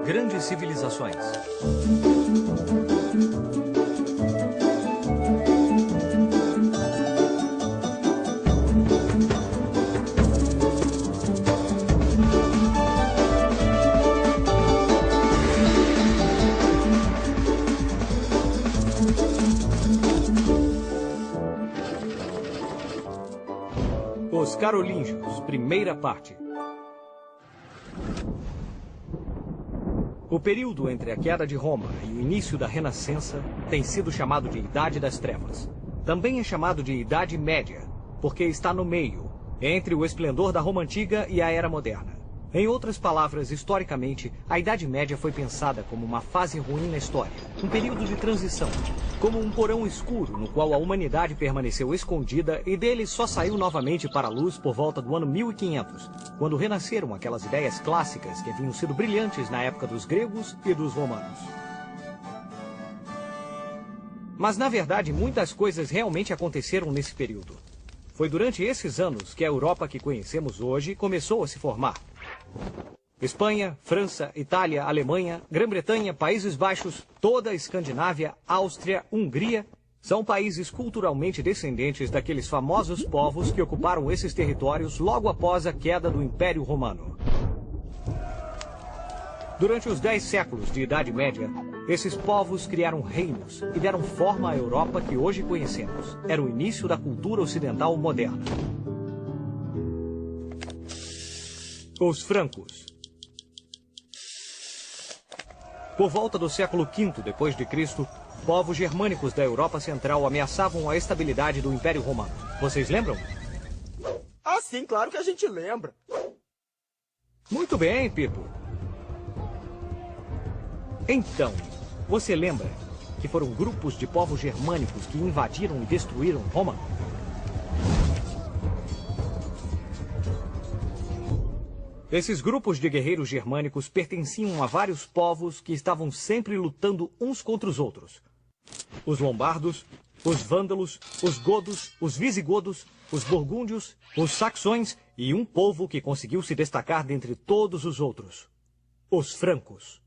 Grandes civilizações. Os Carolíngios, primeira parte. O período entre a queda de Roma e o início da Renascença tem sido chamado de Idade das Trevas. Também é chamado de Idade Média, porque está no meio, entre o esplendor da Roma Antiga e a Era Moderna. Em outras palavras, historicamente, a Idade Média foi pensada como uma fase ruim na história, um período de transição, como um porão escuro no qual a humanidade permaneceu escondida e dele só saiu novamente para a luz por volta do ano 1500, quando renasceram aquelas ideias clássicas que haviam sido brilhantes na época dos gregos e dos romanos. Mas, na verdade, muitas coisas realmente aconteceram nesse período. Foi durante esses anos que a Europa que conhecemos hoje começou a se formar. Espanha, França, Itália, Alemanha, Grã-Bretanha, Países Baixos, toda a Escandinávia, Áustria, Hungria, são países culturalmente descendentes daqueles famosos povos que ocuparam esses territórios logo após a queda do Império Romano. Durante os 10 séculos de Idade Média, esses povos criaram reinos e deram forma à Europa que hoje conhecemos. Era o início da cultura ocidental moderna. Os francos. Por volta do século V d.C., povos germânicos da Europa Central ameaçavam a estabilidade do Império Romano. Vocês lembram? Ah, sim, claro que a gente lembra. Muito bem, Pipo. Então, você lembra que foram grupos de povos germânicos que invadiram e destruíram Roma? Esses grupos de guerreiros germânicos pertenciam a vários povos que estavam sempre lutando uns contra os outros. Os lombardos, os vândalos, os godos, os visigodos, os burgúndios, os saxões e um povo que conseguiu se destacar dentre todos os outros: os francos.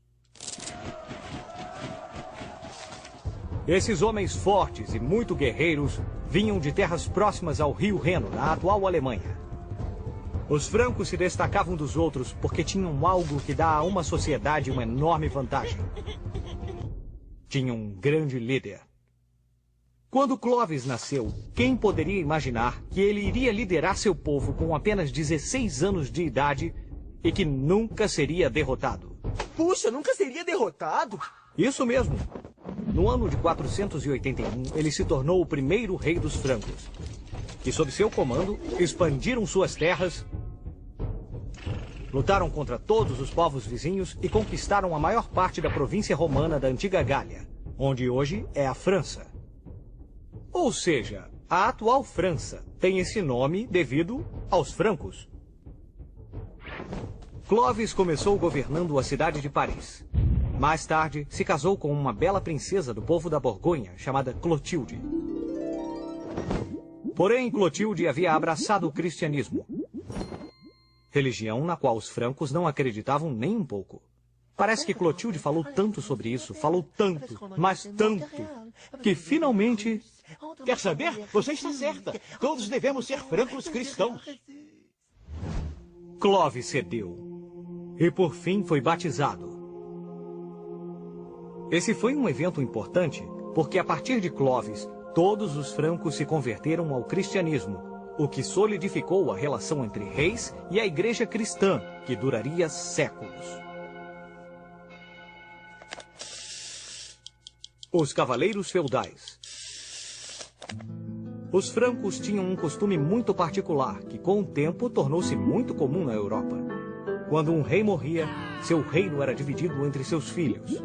Esses homens fortes e muito guerreiros vinham de terras próximas ao rio Reno, na atual Alemanha. Os francos se destacavam dos outros porque tinham algo que dá a uma sociedade uma enorme vantagem. Tinham um grande líder. Quando Clovis nasceu, quem poderia imaginar que ele iria liderar seu povo com apenas 16 anos de idade e que nunca seria derrotado? Puxa, nunca seria derrotado? Isso mesmo. No ano de 481, ele se tornou o primeiro rei dos francos. E sob seu comando, expandiram suas terras, lutaram contra todos os povos vizinhos e conquistaram a maior parte da província romana da antiga Gália, onde hoje é a França. Ou seja, a atual França tem esse nome devido aos francos. Clovis começou governando a cidade de Paris. Mais tarde, se casou com uma bela princesa do povo da Borgonha, chamada Clotilde. Porém, Clotilde havia abraçado o cristianismo, religião na qual os francos não acreditavam nem um pouco. Parece que Clotilde falou tanto sobre isso, falou tanto, mas tanto, que finalmente... Quer saber? Você está certa. Todos devemos ser francos cristãos. Clovis cedeu. E por fim foi batizado. Esse foi um evento importante, porque a partir de Clovis, todos os francos se converteram ao cristianismo, o que solidificou a relação entre reis e a igreja cristã, que duraria séculos. Os cavaleiros feudais. Os francos tinham um costume muito particular, que com o tempo tornou-se muito comum na Europa. Quando um rei morria, seu reino era dividido entre seus filhos,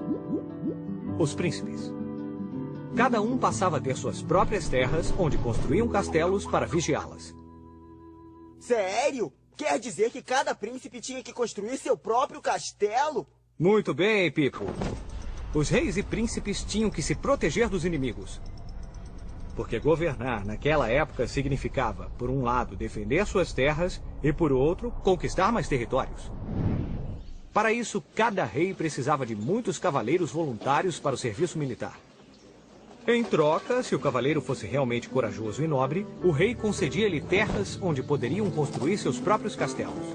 os príncipes. Cada um passava a ter suas próprias terras, onde construíam castelos para vigiá-las. Sério? Quer dizer que cada príncipe tinha que construir seu próprio castelo? Muito bem, Pipo. Os reis e príncipes tinham que se proteger dos inimigos. porque governar naquela época significava, por um lado, defender suas terras e, por outro, conquistar mais territórios. Para isso, cada rei precisava de muitos cavaleiros voluntários para o serviço militar. Em troca, se o cavaleiro fosse realmente corajoso e nobre, o rei concedia-lhe terras onde poderiam construir seus próprios castelos.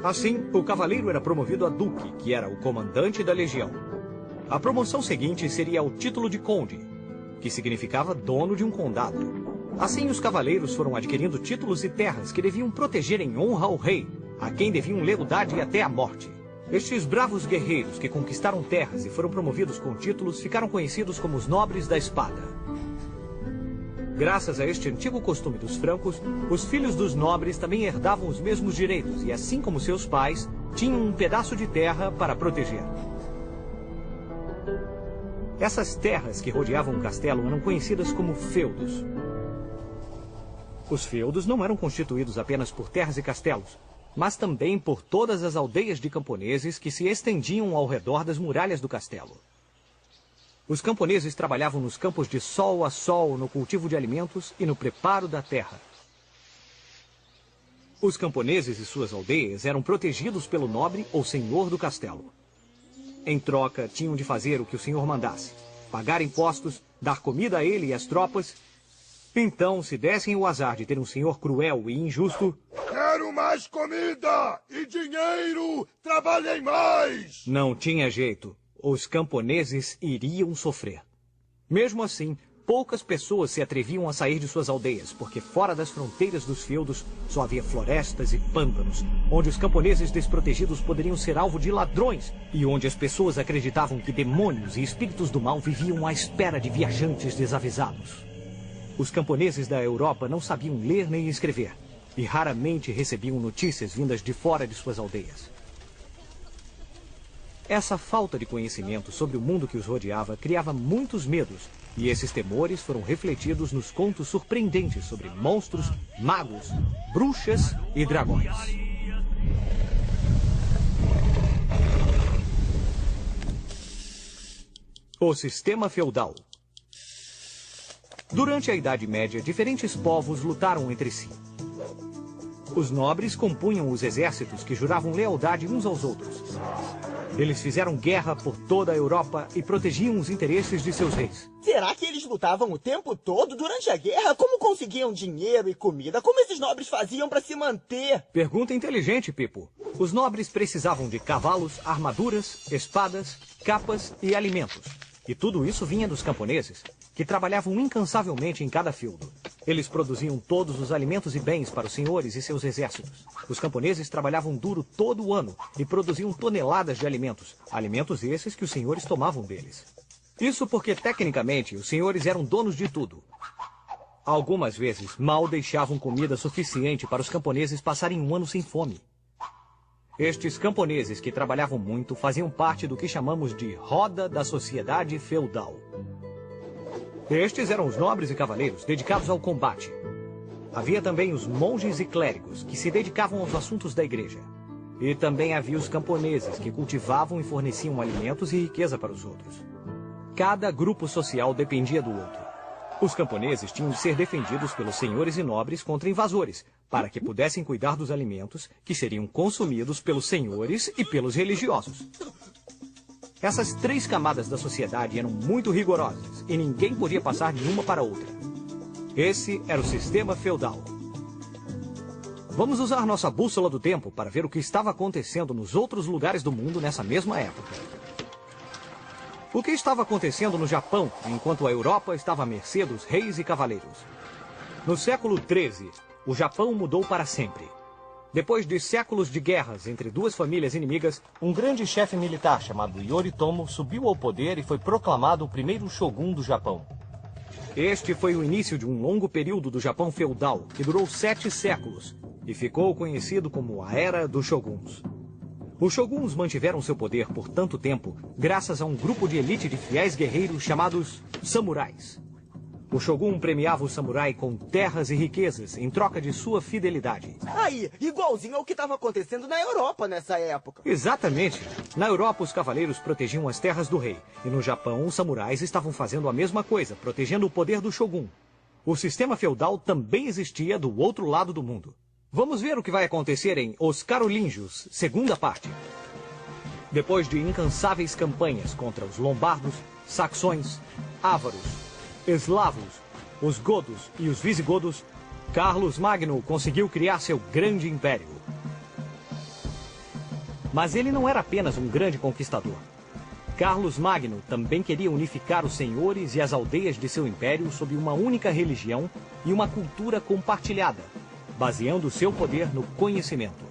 Assim, o cavaleiro era promovido a duque, que era o comandante da legião. A promoção seguinte seria o título de conde, que significava dono de um condado. Assim, os cavaleiros foram adquirindo títulos e terras que deviam proteger em honra ao rei, a quem deviam lealdade até a morte. Estes bravos guerreiros que conquistaram terras e foram promovidos com títulos ficaram conhecidos como os nobres da espada. Graças a este antigo costume dos francos, os filhos dos nobres também herdavam os mesmos direitos e, assim como seus pais, tinham um pedaço de terra para proteger. Essas terras que rodeavam o castelo eram conhecidas como feudos. Os feudos não eram constituídos apenas por terras e castelos, mas também por todas as aldeias de camponeses que se estendiam ao redor das muralhas do castelo. Os camponeses trabalhavam nos campos de sol a sol, no cultivo de alimentos e no preparo da terra. Os camponeses e suas aldeias eram protegidos pelo nobre ou senhor do castelo. Em troca, tinham de fazer o que o senhor mandasse, pagar impostos, dar comida a ele e às tropas. Então, se dessem o azar de ter um senhor cruel e injusto... Quero mais comida e dinheiro! Trabalhem mais! Não tinha jeito. Os camponeses iriam sofrer. Mesmo assim, poucas pessoas se atreviam a sair de suas aldeias, porque fora das fronteiras dos feudos só havia florestas e pântanos, onde os camponeses desprotegidos poderiam ser alvo de ladrões e onde as pessoas acreditavam que demônios e espíritos do mal viviam à espera de viajantes desavisados. Os camponeses da Europa não sabiam ler nem escrever e raramente recebiam notícias vindas de fora de suas aldeias. Essa falta de conhecimento sobre o mundo que os rodeava criava muitos medos, e esses temores foram refletidos nos contos surpreendentes sobre monstros, magos, bruxas e dragões. O sistema feudal. Durante a Idade Média, diferentes povos lutaram entre si. Os nobres compunham os exércitos que juravam lealdade uns aos outros. Eles fizeram guerra por toda a Europa e protegiam os interesses de seus reis. Será que eles lutavam o tempo todo durante a guerra? Como conseguiam dinheiro e comida? Como esses nobres faziam para se manter? Pergunta inteligente, Pipo. Os nobres precisavam de cavalos, armaduras, espadas, capas e alimentos. E tudo isso vinha dos camponeses, que trabalhavam incansavelmente em cada feudo. Eles produziam todos os alimentos e bens para os senhores e seus exércitos. Os camponeses trabalhavam duro todo o ano e produziam toneladas de alimentos. Alimentos esses que os senhores tomavam deles. Isso porque, tecnicamente, os senhores eram donos de tudo. Algumas vezes, mal deixavam comida suficiente para os camponeses passarem um ano sem fome. Estes camponeses que trabalhavam muito faziam parte do que chamamos de roda da sociedade feudal. Estes eram os nobres e cavaleiros dedicados ao combate. Havia também os monges e clérigos, que se dedicavam aos assuntos da igreja. E também havia os camponeses, que cultivavam e forneciam alimentos e riqueza para os outros. Cada grupo social dependia do outro. Os camponeses tinham de ser defendidos pelos senhores e nobres contra invasores, para que pudessem cuidar dos alimentos que seriam consumidos pelos senhores e pelos religiosos. Essas três camadas da sociedade eram muito rigorosas e ninguém podia passar de uma para outra. Esse era o sistema feudal. Vamos usar nossa bússola do tempo para ver o que estava acontecendo nos outros lugares do mundo nessa mesma época. O que estava acontecendo no Japão, enquanto a Europa estava à mercê dos reis e cavaleiros? No século XIII, o Japão mudou para sempre. Depois de séculos de guerras entre duas famílias inimigas, um grande chefe militar chamado Yoritomo subiu ao poder e foi proclamado o primeiro shogun do Japão. Este foi o início de um longo período do Japão feudal, que durou 7 séculos, e ficou conhecido como a Era dos Shoguns. Os shoguns mantiveram seu poder por tanto tempo graças a um grupo de elite de fiéis guerreiros chamados samurais. O Shogun premiava o samurai com terras e riquezas em troca de sua fidelidade. Aí, igualzinho ao que estava acontecendo na Europa nessa época. Exatamente. Na Europa, os cavaleiros protegiam as terras do rei. E no Japão, os samurais estavam fazendo a mesma coisa, protegendo o poder do Shogun. O sistema feudal também existia do outro lado do mundo. Vamos ver o que vai acontecer em Os Carolingios, segunda parte. Depois de incansáveis campanhas contra os lombardos, saxões, ávaros, eslavos, os godos e os visigodos, Carlos Magno conseguiu criar seu grande império. Mas ele não era apenas um grande conquistador. Carlos Magno também queria unificar os senhores e as aldeias de seu império sob uma única religião e uma cultura compartilhada, baseando seu poder no conhecimento.